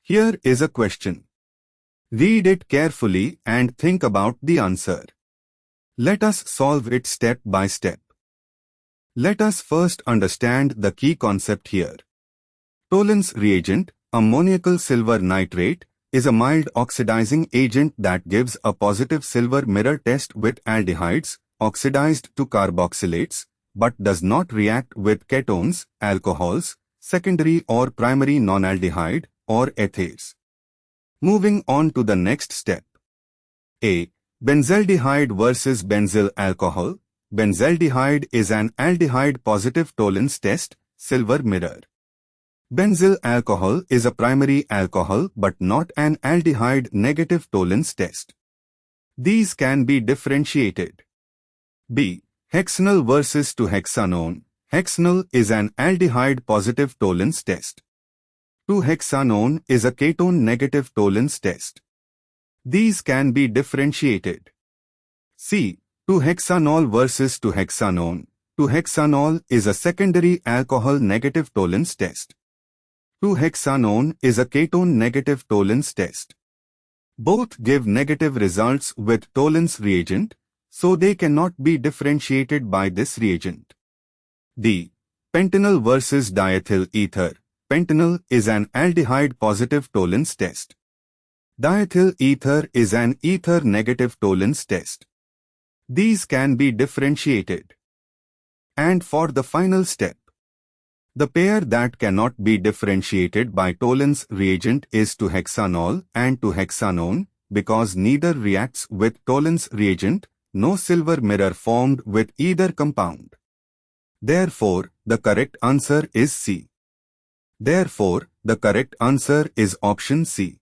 Here is a question. Read it carefully and think about the answer. Let us solve it step by step. Let us first understand the key concept here. Tollens reagent, ammoniacal silver nitrate, is a mild oxidizing agent that gives a positive silver mirror test with aldehydes, oxidized to carboxylates, but does not react with ketones, alcohols, secondary or primary nonaldehyde, or ethers. Moving on to the next step. A. Benzaldehyde versus benzyl alcohol. Benzaldehyde is an aldehyde positive Tollens test, silver mirror. Benzyl alcohol is a primary alcohol but not an aldehyde negative Tollens test. These can be differentiated. B. Hexanol versus 2-hexanone. Hexanol is an aldehyde positive Tollens test. 2-hexanone is a ketone negative Tollens test. These can be differentiated. C. 2-hexanol versus 2-hexanone. 2-hexanol is a secondary alcohol negative Tollens test. 2-hexanone is a ketone negative Tollens test. Both give negative results with Tollens reagent, so they cannot be differentiated by this reagent. D. Pentanol versus diethyl ether. Pentanol is an aldehyde positive Tollens test. Diethyl ether is an ether negative Tollens test. These can be differentiated. And for the final step, the pair that cannot be differentiated by Tollens reagent is 2-hexanol and 2-hexanone, because neither reacts with Tollens reagent, no silver mirror formed with either compound. Therefore, the correct answer is C. Therefore, the correct answer is option C.